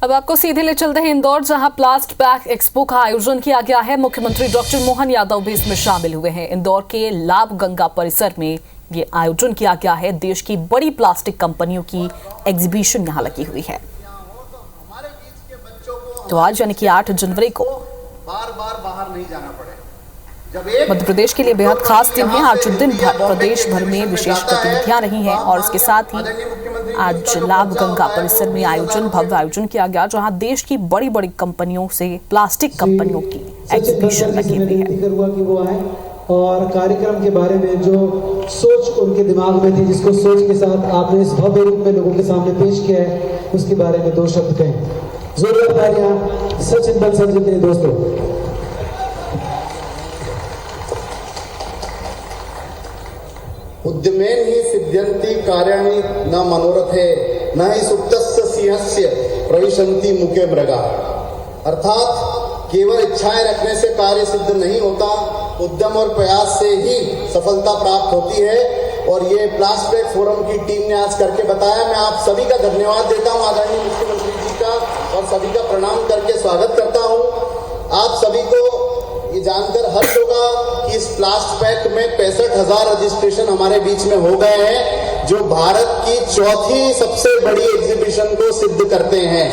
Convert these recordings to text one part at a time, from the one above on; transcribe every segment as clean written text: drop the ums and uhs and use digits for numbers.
अब आपको सीधे ले चलते हैं इंदौर, जहां प्लास्ट बैग एक्सपो का आयोजन किया गया है। मुख्यमंत्री डॉक्टर मोहन यादव भी इसमें शामिल हुए हैं। इंदौर के लाभ गंगा परिसर में ये आयोजन किया गया है। देश की बड़ी प्लास्टिक कंपनियों की एग्जीबिशन यहां लगी हुई है। तो आज यानी कि 8 जनवरी को बार बाहर नहीं जाना पड़े। मध्य प्रदेश के लिए बेहद खास दिन है। आज दिन भर प्रदेश भर में विशेष गतिविधियां रही हैं और इसके साथ ही आज लाभ गंगा परिसर में भव्य आयोजन किया गया, जहां देश की बड़ी बड़ी कंपनियों से प्लास्टिक कंपनियों की एग्जीबिशन लगी हुई है। और कार्यक्रम के बारे में जो सोच उनके दिमाग में थी, जिसको सोच के साथ आपने इस भव्य रूप में लोगों के सामने पेश किया है, उसके बारे में 2 शब्द कहें। जोरदार तालियां सचिन बंसल जी के लिए दोस्तों। उद्यमेन ही सिद्ध्यन्ति कार्याणि न मनोरथे न ही सुप्तस्य सिंहस्य प्रविशन्ति मुखे मृगा। अर्थात केवल इच्छाएं रखने से कार्य सिद्ध नहीं होता, उद्यम और प्रयास से ही सफलता प्राप्त होती है। और ये प्लास्ट बैग फोरम की टीम ने आज करके बताया। मैं आप सभी का धन्यवाद देता हूं, आदरणीय मुख्यमंत्री जी का, और सभी का प्रणाम करके स्वागत करता हूं। आप सभी को ये जानकर हर्ष होगा कि इस प्लास्ट बैग में 65,000 रजिस्ट्रेशन हमारे बीच में हो गए हैं, जो भारत की चौथी सबसे बड़ी एग्जीबिशन को सिद्ध करते हैं।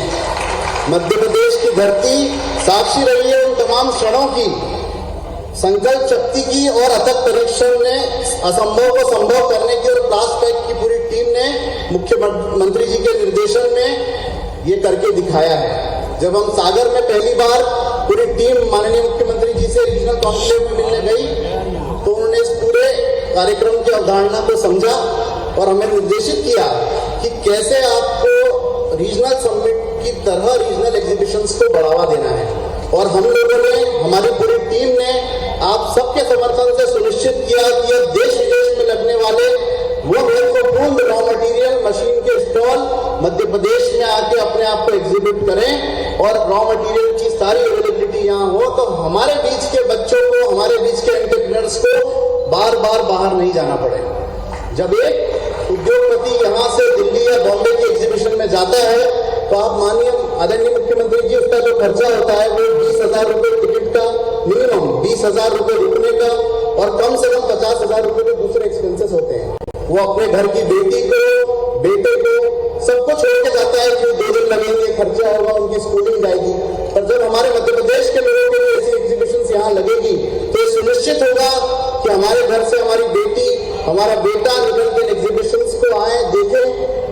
मध्य प्रदेश की धरती साक्षी रही है उन तमाम क्षणों की, संकल्प शक्ति की और अथक परीक्षण ने असंभव को संभव करने की, और प्लास्ट बैग की पूरी टीम ने मुख्यमंत्री जी के निर्देशन में ये करके दिखाया है। जब हम सागर में पहली बार पूरी टीम माननीय मुख्यमंत्री जी से रीजनल कॉन्क्लेव में मिलने गई, तो उन्होंने इस पूरे कार्यक्रम की अवधारणा को समझा और हमें निर्देशित किया कि कैसे आपको रीजनल समिट की तरह रीजनल एग्जीबिशंस को बढ़ावा देना है। और हम लोगों ने, हमारी पूरी टीम ने आप सबके समर्थन से सुनिश्चित किया कि यह देश विदेश में लगने वाले वो महत्वपूर्ण रॉ मटेरियल मशीन के स्टॉल मध्य प्रदेश में आके अपने आप को एग्जिबिट करें और रॉ मटेरियल की सारी अवेलेबिलिटी यहाँ हो, तो हमारे बीच के बच्चों को, हमारे बीच के एंटरप्रेन्योर्स को बार बाहर नहीं जाना पड़े। जब एक उद्योगपति यहाँ से दिल्ली या बॉम्बे की एग्जीबिशन में जाता है, तो आप मानिए आदरणीय मुख्यमंत्री जी, उसका जो खर्चा होता है वो 20,000 रुपए टिकट का, मिनिमम 20,000 रुपए रुकने का, और कम से कम 50,000 रुपए के दूसरे एक्सपेंसेस होते हैं। वो अपने घर की बेटी को, बेटे को, सबको छोड़ के जाता है कि 2 दिन लगेंगे, खर्चा होगा, उनकी स्कूलिंग जाएगी। पर जब हमारे मध्य प्रदेश के लोगों के लिए ऐसी एग्जीबिशन यहाँ लगेगी, तो ये सुनिश्चित होगा कि हमारे घर से हमारी बेटी, हमारा बेटा निकल के एग्जीबिशंस को आए, देखें।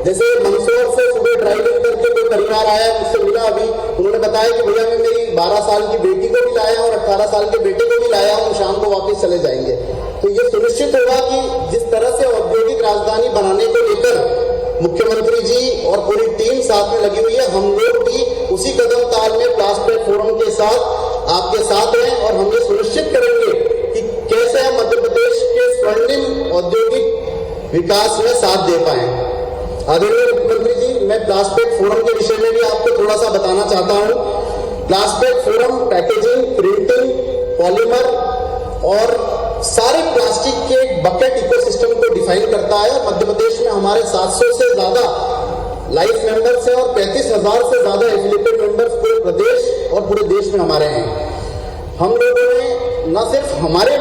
जैसे मंदसौर से सुबह ड्राइविंग करके कोई परिवार आया, मुझसे मिला अभी, उन्होंने बताया कि भैया मैं मेरी 12 साल की बेटी को भी लाया और 18 साल के बेटे को भी लाया हूँ, शाम को वापस चले जाएंगे। तो ये सुनिश्चित होगा कि जिस तरह से औद्योगिक राजधानी बनाने को लेकर मुख्यमंत्री जी और पूरी टीम साथ में लगी हुई है, हम लोग भी उसी कदम ताल में प्लास्ट बैग फोरम के साथ आपके साथ हैं, और हम ये सुनिश्चित करेंगे कि कैसे हम मध्य प्रदेश के स्वर्णिम औद्योगिक विकास में साथ दे पाए। आदरणीय मुख्यमंत्री जी, मैं प्लास्ट बैग फोरम के विषय में भी आपको थोड़ा सा बताना चाहता हूँ। Plast bag forum packaging, printing, polymer और सारे प्लास्टिक के बकेट इकोसिस्टम को डिफाइन करता है। मध्य प्रदेश में हमारे 700 से ज्यादा लाइफ मेंबर्स हैं और 35,000 से ज्यादा एफिलिएटेड मेंबर्स पूरे प्रदेश और पूरे देश में हमारे हैं। हम लोगों ने न सिर्फ हमारे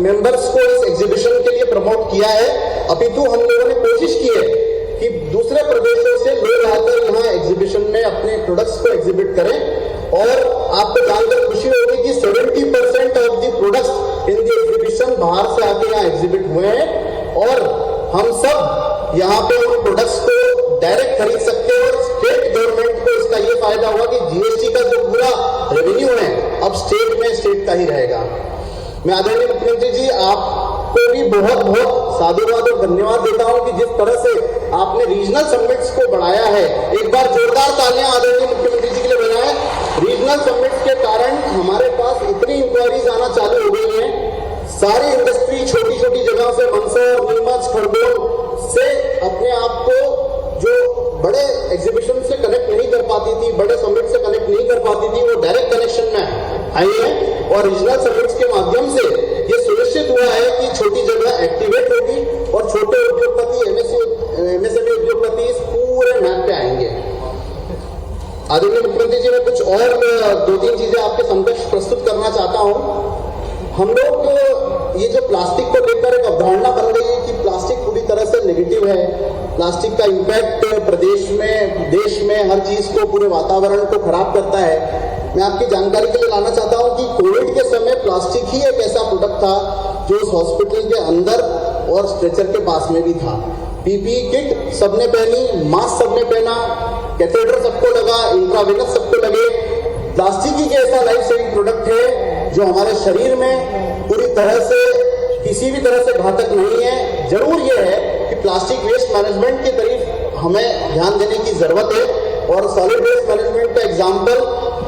मेंबर्स को इस एग्जीबिशन के लिए प्रमोट किया है, अपितु हम लोगों ने कोशिश की है कि दूसरे प्रदेशों से लोग आकर यहाँ एग्जीबिशन में अपने प्रोडक्ट्स को एग्जिबिट करें। और आपको जानकर खुशी होगी कि 70% of the products in the exhibition बाहर से आके यहाँ एग्जिबिट हुए हैं, और हम सब यहाँ पे उन प्रोडक्ट्स को डायरेक्ट खरीद सकते हैं। और स्टेट गवर्नमेंट को इसका ये फायदा हुआ कि जीएसटी का जो पूरा रेवेन्यू है अब स्टेट में स्टेट का ही रहेगा। मैं आदरणीय मुख्यमंत्री जी आपको भी बहुत साधुवाद और धन्यवाद देता हूं कि जिस तरह से आपने रीजनल समिट्स को बढ़ाया है। एक बार जोरदार तालियां आदरणीय मुख्यमंत्री जी के लिए बनाएं। रीजनल समिट्स के कारण हमारे पास इतनी इंक्वायरीज आना चालू हो गई हैं। सारी इंडस्ट्री छोटी छोटी जगह से, मंदसौर, नीमच, खरगोन से अपने आप को जो बड़े एग्जीबिशन से कनेक्ट नहीं कर पाती थी, बड़े समिट से कनेक्ट नहीं कर पाती थी, वो डायरेक्ट कनेक्शन में आई है। और रीजनल समिट्स के माध्यम से ये सुनिश्चित हुआ है कि छोटी जगह एक्टिवेट होगी और छोटे उद्योगपति, एमएसएमई उद्योगपति इस पूरे मैप पे आएंगे। आदरणीय मुख्यमंत्री जी, मैं कुछ और 2-3 चीजें आपके समक्ष प्रस्तुत करना चाहता हूं। हम लोग ये जो प्लास्टिक को लेकर एक अवधारणा बन गई है कि प्लास्टिक पूरी तरह से नेगेटिव है, प्लास्टिक का इम्पैक्ट प्रदेश में, देश में हर चीज को, पूरे वातावरण को खराब करता है। मैं आपकी जानकारी के लिए लाना चाहता हूं कि कोविड के समय प्लास्टिक ही एक ऐसा प्रोडक्ट था जो उस हॉस्पिटल के अंदर और स्ट्रेचर के पास में भी था। पीपीई किट सबने पहनी, मास्क सबने पहना, कैथेटर सबको लगा, इंट्रावेनस सबको लगे। प्लास्टिक ही ऐसा लाइफ सेविंग प्रोडक्ट है जो हमारे शरीर में पूरी तरह से किसी भी तरह से घातक नहीं है। जरूर यह है कि प्लास्टिक वेस्ट मैनेजमेंट की तरफ हमें ध्यान देने की जरूरत है, और सॉलिड वेस्ट मैनेजमेंट का एग्जाम्पल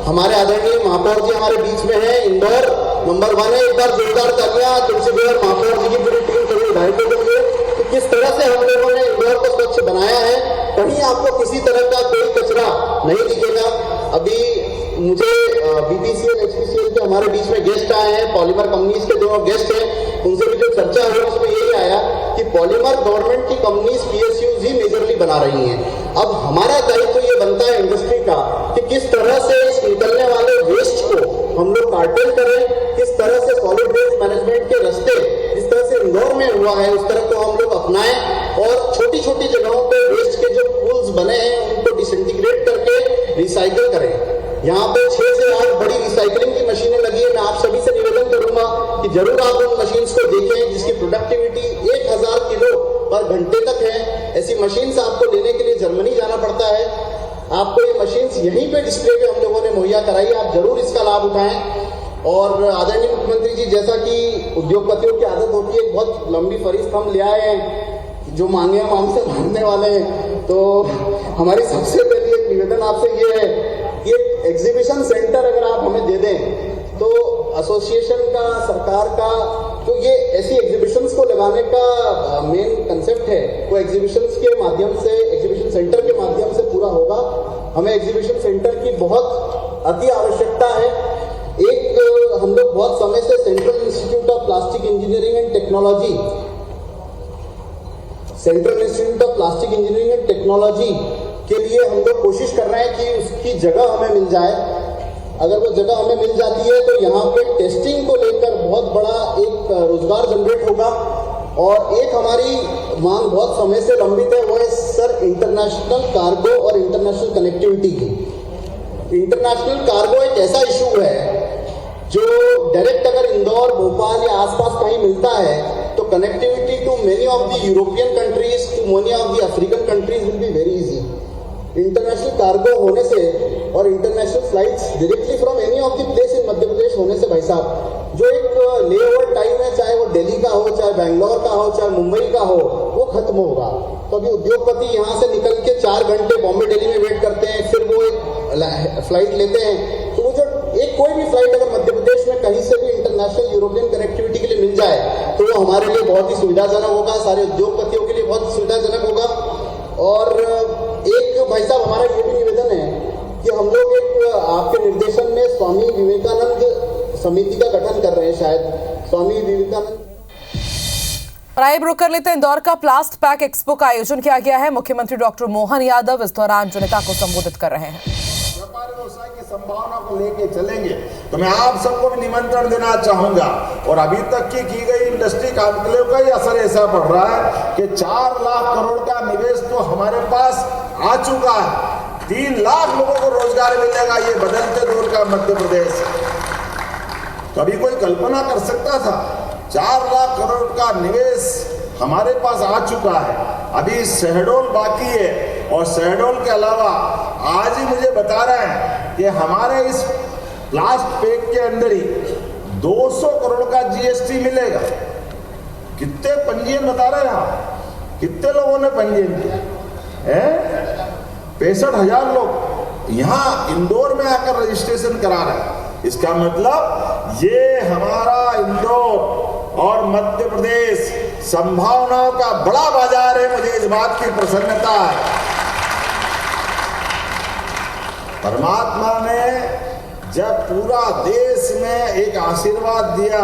हमारे आदरणीय महापौर जी हमारे बीच में है। इंदौर नंबर 1 है। एक बार जोरदार तालियां तुलसी बिहार महापौर जी की पूरी टीम को बधाई देंगे कि किस तरह से हम लोगों ने इंदौर को स्वच्छ बनाया है। कहीं आपको किसी तरह का कोई कचरा नहीं दिखेगा। अभी मुझे बीपीसीएल, एचपीसीएल के हमारे बीच में गेस्ट आए हैं, पॉलीमर कंपनीज के जो गेस्ट हैं, उनसे भी जो चर्चा हुई उसमें यही आया कि पॉलीमर गवर्नमेंट की कंपनीज पीएसयूज ही मेजरली बना रही हैं। अब हमारा दायित्व तो ये बनता है इंडस्ट्री का कि किस तरह से इस निकलने वाले वेस्ट को हम लोग कार्टेल करें, किस तरह से सॉलिड वेस्ट मैनेजमेंट के रास्ते जिस तरह से इंदौर में हुआ है उस तरह को हम लोग अपनाएं, और छोटी छोटी जगहों पे वेस्ट के जो पूल्स बने हैं उनको डिसइंटीग्रेट करके रिसाइकल करें। यहाँ पे 6 से 8 बड़ी रिसाइकलिंग की मशीनें लगी है। मैं आप सभी से निवेदन करूंगा कि जरूर आप उन मशीन्स को देखें जिसकी प्रोडक्टिविटी 1000 किलो पर घंटे तक है। ऐसी मशीन्स आपको लेने के लिए जर्मनी जाना पड़ता है। आपको ये मशीन्स यहीं पे डिस्प्ले पे हम लोगों ने मुहैया कराई, आप जरूर इसका लाभ उठाएं। और आदरणीय मुख्यमंत्री जी, जैसा कि उद्योगपतियों की आदत होती है, बहुत लंबी फहरिस्त हम ले आए हैं, जो मांगे हम हमसे मांगने वाले हैं। तो हमारी सबसे पहली एक निवेदन आपसे ये है कि एक एग्जीबिशन सेंटर अगर आप हमें दे दें तो एसोसिएशन का, सरकार का, तो ये ऐसी एग्जीबिशंस को लगाने का मेन कंसेप्ट है वो एग्जीबिशंस के माध्यम से, एग्जीबिशन सेंटर के माध्यम से पूरा होगा। हमें एग्जीबिशन सेंटर की बहुत अति आवश्यकता है। एक हम लोग बहुत समय से central institute of plastic engineering and technology, central institute of plastic engineering and technology के लिए हम लोग कोशिश कर रहे हैं कि उसकी जगह हमें मिल जाए। अगर वो जगह हमें मिल जाती है तो यहाँ पे टेस्टिंग को लेकर बहुत बड़ा एक रोजगार जनरेट होगा। और एक हमारी मांग बहुत समय से लंबित है, वो है सर इंटरनेशनल कार्गो और इंटरनेशनल कनेक्टिविटी की। इंटरनेशनल कार्गो एक ऐसा इशू है जो डायरेक्ट अगर इंदौर, भोपाल या आसपास कहीं मिलता है तो connectivity to many of the European countries, to many of the African countries will be very easy. International cargo होने से और international flights directly from any of the place in Madhya Pradesh होने से भाई साहब, जो एक ले ओवर टाइम है, चाहे वो दिल्ली का हो, चाहे बैंगलोर का हो, चाहे मुंबई का हो, वो खत्म होगा। तो अभी उद्योगपति यहाँ से निकल के 4 घंटे बॉम्बे दिल्ली में वेट करते हैं, फिर वो एक फ्लाइट लेते हैं। तो वो जो एक कोई भी फ्लाइट अगर मध्य प्रदेश में कहीं से भी इंटरनेशनल यूरोपियन कनेक्टिविटी के लिए मिल जाए तो वो हमारे लिए बहुत ही सुविधाजनक होगा, सारे उद्योगपतियों के लिए बहुत सुविधाजनक होगा। और एक भाई साहब हमारा ये भी निवेदन है कि हम लोग एक आपके निर्देशन में स्वामी विवेकानंद समिति का गठन कर रहे हैं, शायद स्वामी विवेकानंद। प्राइब रुक कर लेते हैं। इंदौर का प्लास्ट पैक एक्सपो का आयोजन किया गया है। मुख्यमंत्री डॉक्टर मोहन यादव इस दौरान जनता को संबोधित कर रहे हैं। व्यापार व्यवसाय की संभावना को लेके चलेंगे तो मैं आप सबको भी निमंत्रण देना चाहूंगा। और अभी तक की गई इंडस्ट्री कॉन्क्लेव का ही असर ऐसा पड़ रहा है कि 4 लाख करोड़ का निवेश तो हमारे पास आ चुका है। 3 लाख लोगों को रोजगार मिलेगा ये बदलते दौर का मध्य प्रदेश। कभी कोई कल्पना कर सकता था? 4 लाख करोड़ का निवेश हमारे पास आ चुका है। अभी शहडोल बाकी है, और शहडोल के अलावा आज ही मुझे बता रहे हैं कि हमारे इस प्लास्ट पैक के अंदर ही 200 करोड़ का जीएसटी मिलेगा। कितने पंजीयन बता रहे हैं आप? कितने लोगों ने पंजीयन किया है? 65,000 लोग यहाँ इंदौर में आकर रजिस्ट्रेशन करा रहे हैं। इसका मतलब ये हमारा इंदौर और मध्य प्रदेश संभावनाओं का बड़ा बाजार है। मुझे इस बात की प्रसन्नता है। परमात्मा ने जब पूरा देश में एक आशीर्वाद दिया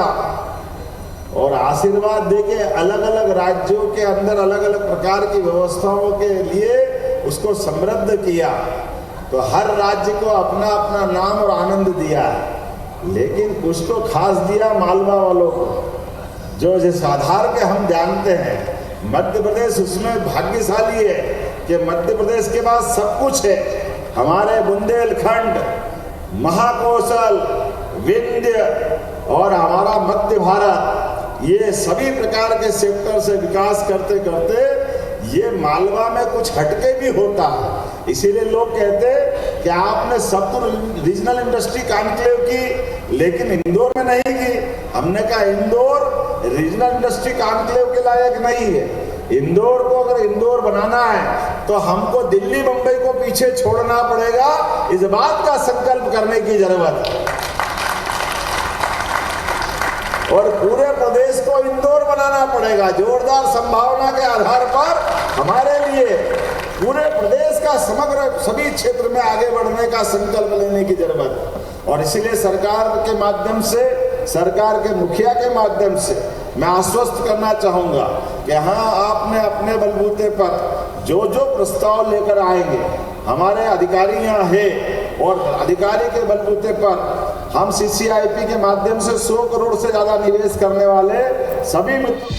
और आशीर्वाद देके अलग अलग राज्यों के अंदर अलग अलग प्रकार की व्यवस्थाओं के लिए उसको समृद्ध किया, तो हर राज्य को अपना अपना नाम और आनंद दिया है, लेकिन कुछ तो खास दिया मालवा वालों को, जो जिस आधार के हम जानते हैं। मध्य प्रदेश उसमें भाग्यशाली है कि मध्य प्रदेश के पास सब कुछ है। हमारे बुंदेलखंड, महाकौशल, विंध्य और हमारा मध्य भारत, ये सभी प्रकार के सेक्टर से विकास करते करते ये मालवा में कुछ हटके भी होता है। इसीलिए लोग कहते हैं कि आपने सब तो रीजनल इंडस्ट्री कॉन्क्लेव की, लेकिन इंदौर में नहीं की। हमने कहा इंदौर रीजनल इंडस्ट्री कॉन्क्लेव के लायक नहीं है। इंदौर को अगर इंदौर बनाना है तो हमको दिल्ली मुंबई को पीछे छोड़ना पड़ेगा। इस बात का संकल्प करने की जरूरत है और पूरे प्रदेश को इंदौर बनाना पड़ेगा। जोरदार संभावना के आधार पर हमारे लिए पूरे प्रदेश का समग्र सभी क्षेत्र में आगे बढ़ने का संकल्प लेने की जरूरत है। और इसीलिए सरकार के माध्यम से, सरकार के मुखिया के माध्यम से मैं आश्वस्त करना चाहूँगा कि हाँ, आपने अपने बलबूते पर जो जो प्रस्ताव लेकर आएंगे, हमारे अधिकारी यहाँ है और अधिकारी के बलबूते पर हम CCIP के माध्यम से 100 करोड़ से ज़्यादा निवेश करने वाले सभी मित्र